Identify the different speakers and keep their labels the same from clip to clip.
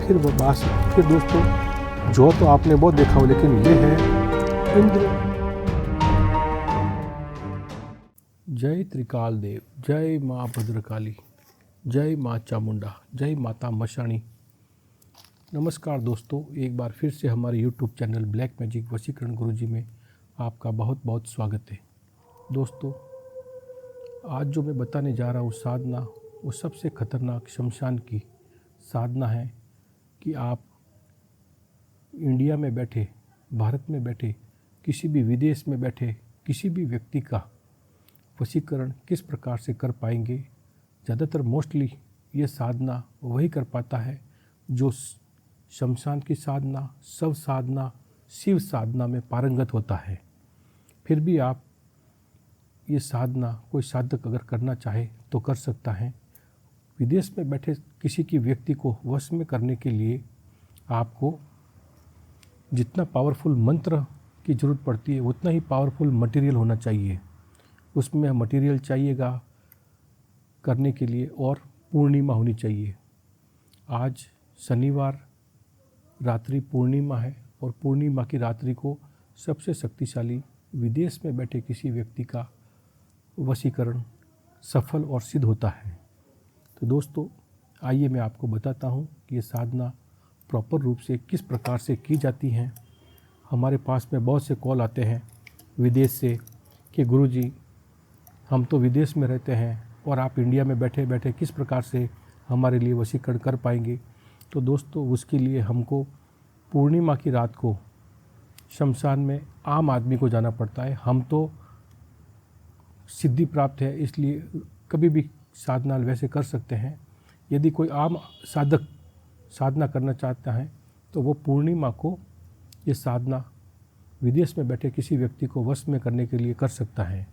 Speaker 1: फिर दोस्तों जो तो आपने बहुत देखा हो, लेकिन ये है इंद्र। जय त्रिकाल देव, जय माँ भद्रकाली, जय माँ चामुंडा, जय माता मशाणी। नमस्कार दोस्तों, एक बार फिर से हमारे YouTube चैनल ब्लैक मैजिक वशीकरण गुरुजी में आपका बहुत बहुत स्वागत है। दोस्तों, आज जो मैं बताने जा रहा हूँ साधना, वो सबसे खतरनाक शमशान की साधना है कि आप इंडिया में बैठे, भारत में बैठे, किसी भी विदेश में बैठे किसी भी व्यक्ति का वशीकरण किस प्रकार से कर पाएंगे। ज़्यादातर मोस्टली ये साधना वही कर पाता है जो शमशान की साधना, शव साधना, शिव साधना में पारंगत होता है। फिर भी आप ये साधना कोई साधक अगर करना चाहे तो कर सकता है। विदेश में बैठे किसी की व्यक्ति को वश में करने के लिए आपको जितना पावरफुल मंत्र की ज़रूरत पड़ती है उतना ही पावरफुल मटेरियल होना चाहिए। उसमें मटेरियल चाहिएगा करने के लिए, और पूर्णिमा होनी चाहिए। आज शनिवार रात्रि पूर्णिमा है, और पूर्णिमा की रात्रि को सबसे शक्तिशाली विदेश में बैठे किसी व्यक्ति का वशीकरण सफल और सिद्ध होता है। तो दोस्तों, आइए मैं आपको बताता हूँ कि ये साधना प्रॉपर रूप से किस प्रकार से की जाती है। हमारे पास में बहुत से कॉल आते हैं विदेश से कि गुरुजी, हम तो विदेश में रहते हैं और आप इंडिया में बैठे बैठे किस प्रकार से हमारे लिए वशीकरण कर पाएंगे। तो दोस्तों, उसके लिए हमको पूर्णिमा की रात को शमशान में आम आदमी को जाना पड़ता है। हम तो सिद्धि प्राप्त है, इसलिए कभी भी साधना वैसे कर सकते हैं। यदि कोई आम साधक साधना करना चाहता है तो वो पूर्णिमा को ये साधना विदेश में बैठे किसी व्यक्ति को वश में करने के लिए कर सकता है।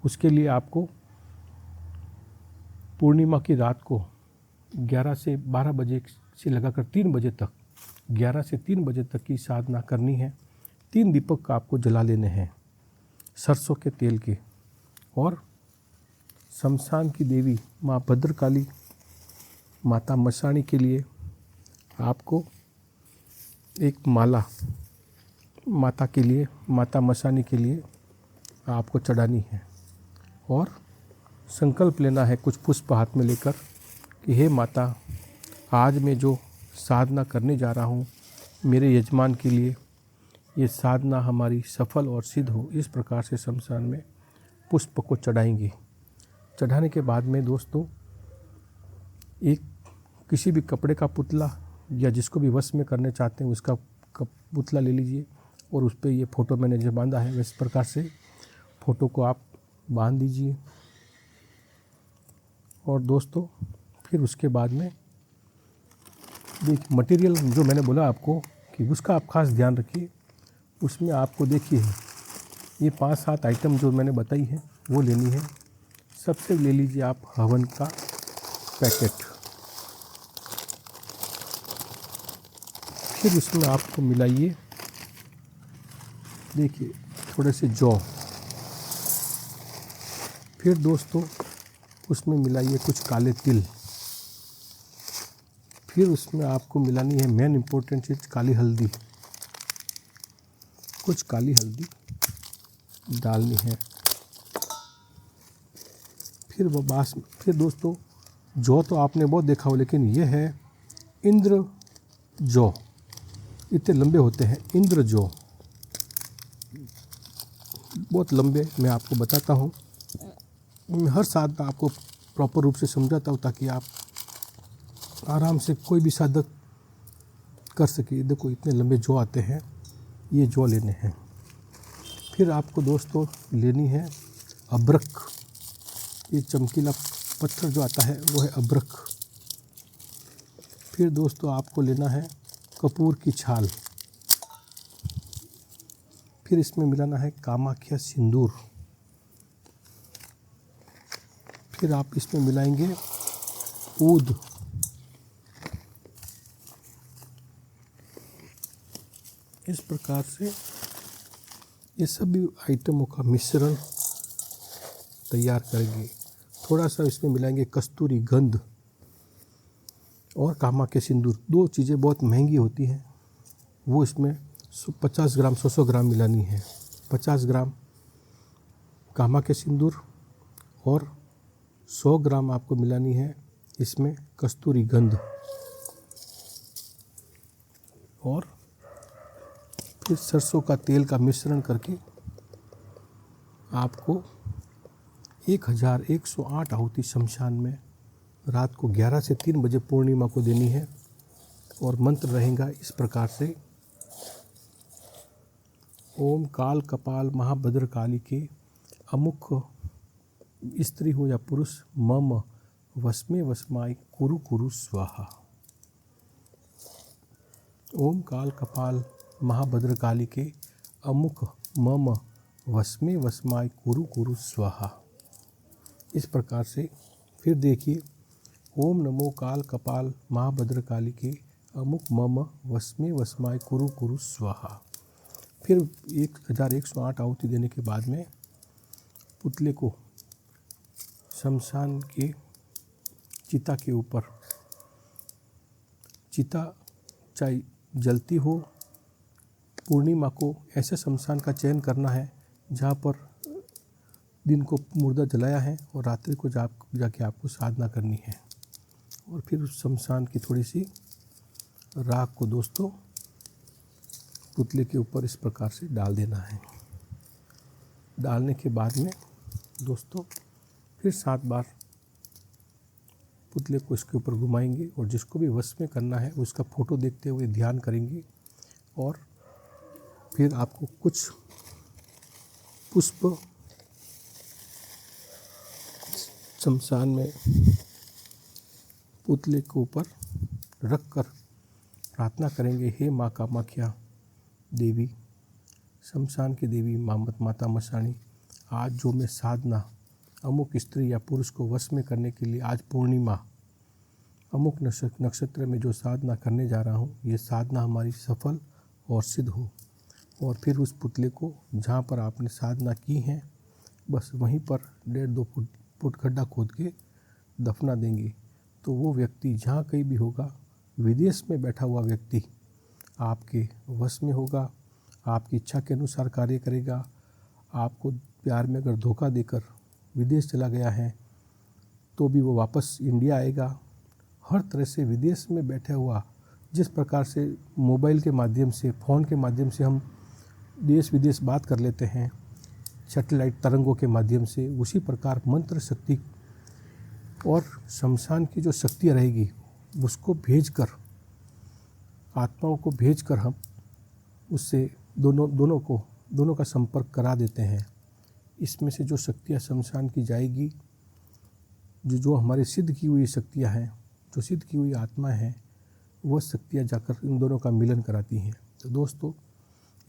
Speaker 1: उसके लिए आपको पूर्णिमा की रात को 11 से 12 बजे से लगाकर 3 बजे तक, 11 से 3 बजे तक की साधना करनी है। 3 दीपक आपको जला लेने हैं सरसों के तेल के, और शमशान की देवी माँ भद्रकाली, माता मशाणी के लिए आपको एक माला माता के लिए, माता मशाणी के लिए आपको चढ़ानी है, और संकल्प लेना है कुछ पुष्प हाथ में लेकर कि हे माता, आज मैं जो साधना करने जा रहा हूँ मेरे यजमान के लिए, ये साधना हमारी सफल और सिद्ध हो। इस प्रकार से शमशान में पुष्प को चढ़ाएंगे। चढ़ाने के बाद में दोस्तों, एक किसी भी कपड़े का पुतला या जिसको भी वश में करने चाहते हैं उसका पुतला ले लीजिए, और उस पर ये फ़ोटो मैंने जो बांधा है इस प्रकार से फ़ोटो को आप बांध दीजिए। और दोस्तों, फिर उसके बाद में देखिए मटेरियल जो मैंने बोला आपको कि उसका आप खास ध्यान रखिए। उसमें आपको देखिए ये 5-7 आइटम जो मैंने बताई है वो लेनी है। सबसे ले लीजिए आप हवन का पैकेट, फिर उसमें आपको मिलाइए देखिए थोड़े से जौ, फिर दोस्तों उसमें मिलाइए कुछ काले तिल, फिर उसमें आपको मिलानी है मेन इम्पोर्टेंट चीज़ काली हल्दी, कुछ काली हल्दी डालनी है। फिर दोस्तों जौ तो आपने बहुत देखा हो, लेकिन ये है इंद्र जौ। इतने लंबे होते हैं इंद्र जौ, बहुत लंबे। मैं आपको बताता हूँ, मैं हर साधना आपको प्रॉपर रूप से समझाता हूँ ताकि आप आराम से कोई भी साधक कर सके। देखो इतने लंबे जौ आते हैं, ये जौ लेने हैं। फिर आपको दोस्तों लेनी है अबरक, ये चमकीला पत्थर जो आता है वो है अबरक। फिर दोस्तों आपको लेना है कपूर की छाल, फिर इसमें मिलाना है कामाख्या सिंदूर, फिर आप इसमें मिलाएंगे ऊद, इस प्रकार से ये सभी आइटमों का मिश्रण तैयार करेंगे। थोड़ा सा इसमें मिलाएंगे कस्तूरी गंध, और कामा के सिंदूर, दो चीज़ें बहुत महंगी होती हैं, वो इसमें 50 ग्राम 100 ग्राम मिलानी है। 50 ग्राम कामा के सिंदूर और 100 ग्राम आपको मिलानी है इसमें कस्तूरी गंध। और फिर सरसों का तेल का मिश्रण करके आपको 1108 आहुति शमशान में रात को 11 से 3 बजे पूर्णिमा को देनी है। और मंत्र रहेगा इस प्रकार से, ओम काल कपाल महाभद्रकाली के अमुख स्त्री हो या पुरुष, मम वस्मे वस्माय कुरु कुरु स्वाहा। ओम काल कपाल महाभद्रकाली के अमुख मम वस्मे वस्माय कुरु कुरु स्वाहा। इस प्रकार से फिर देखिए, ओम नमो काल कपाल महाभद्रकाली के अमुक मम वस्मे वस्माय कुरु कुरु स्वाहा। फिर 1108 आहुति देने के बाद में पुतले को शमशान के चिता के ऊपर, चिता चाहे जलती हो, पूर्णिमा को ऐसे शमशान का चयन करना है जहाँ पर दिन को मुर्दा जलाया है और रात्रि को जाके आपको साधना करनी है। और फिर उस शमशान की थोड़ी सी राख को दोस्तों पुतले के ऊपर इस प्रकार से डाल देना है। डालने के बाद में दोस्तों फिर 7 बार पुतले को इसके ऊपर घुमाएंगे और जिसको भी वश में करना है उसका फ़ोटो देखते हुए ध्यान करेंगे। और फिर आपको कुछ पुष्प शमशान में पुतले के ऊपर रख कर प्रार्थना करेंगे, हे माँ कामाख्या देवी, शमशान की देवी माता मशानी, आज जो मैं साधना अमुक स्त्री या पुरुष को वश में करने के लिए आज पूर्णिमा अमुक नक्षत्र में जो साधना करने जा रहा हूँ, ये साधना हमारी सफल और सिद्ध हो। और फिर उस पुतले को जहाँ पर आपने साधना की है बस वहीं पर 1.5-2 फुट गड्ढा खोद के दफना देंगे। तो वो व्यक्ति जहाँ कहीं भी होगा, विदेश में बैठा हुआ व्यक्ति आपके वश में होगा, आपकी इच्छा के अनुसार कार्य करेगा। आपको प्यार में अगर धोखा देकर विदेश चला गया है तो भी वो वापस इंडिया आएगा। हर तरह से विदेश में बैठा हुआ, जिस प्रकार से मोबाइल के माध्यम से, फ़ोन के माध्यम से हम देश विदेश बात कर लेते हैं सैटेलाइट तरंगों के माध्यम से, उसी प्रकार मंत्र शक्ति और शमशान की जो शक्तियाँ रहेगी उसको भेजकर, आत्माओं को भेजकर हम उससे दोनों का संपर्क करा देते हैं। इसमें से जो शक्तियाँ शमशान की जाएगी, जो हमारी सिद्ध की हुई शक्तियाँ हैं, जो सिद्ध की हुई आत्मा है, वह शक्तियाँ जाकर इन दोनों का मिलन कराती हैं। तो दोस्तों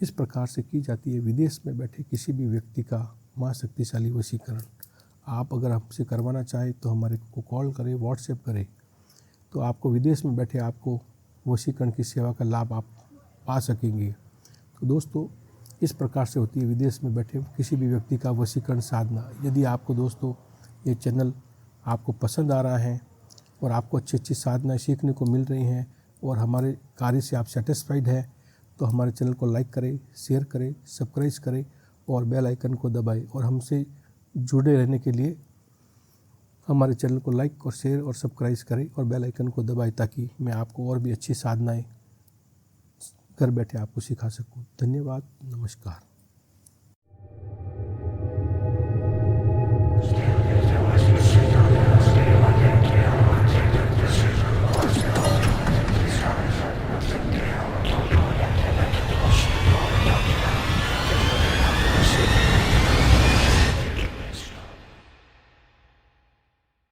Speaker 1: इस प्रकार से की जाती है विदेश में बैठे किसी भी व्यक्ति का माँ शक्तिशाली वशीकरण। आप अगर हमसे करवाना चाहें तो हमारे को कॉल करें, व्हाट्सएप करें, तो आपको विदेश में बैठे आपको वशीकरण की सेवा का लाभ आप पा सकेंगे। तो दोस्तों इस प्रकार से होती है विदेश में बैठे किसी भी व्यक्ति का वशीकरण साधना। यदि आपको दोस्तों ये चैनल आपको पसंद आ रहा है और आपको अच्छी अच्छी साधनाएँ सीखने को मिल रही हैं और हमारे कार्य से आप सेटिस्फाइड है, तो हमारे चैनल को लाइक करें, शेयर करें, सब्सक्राइब करें और बेल आइकन को दबाएं। और हमसे जुड़े रहने के लिए हमारे चैनल को लाइक और शेयर और सब्सक्राइब करें और बेल आइकन को दबाएं, ताकि मैं आपको और भी अच्छी साधनाएं घर बैठे आपको सिखा सकूं। धन्यवाद, नमस्कार।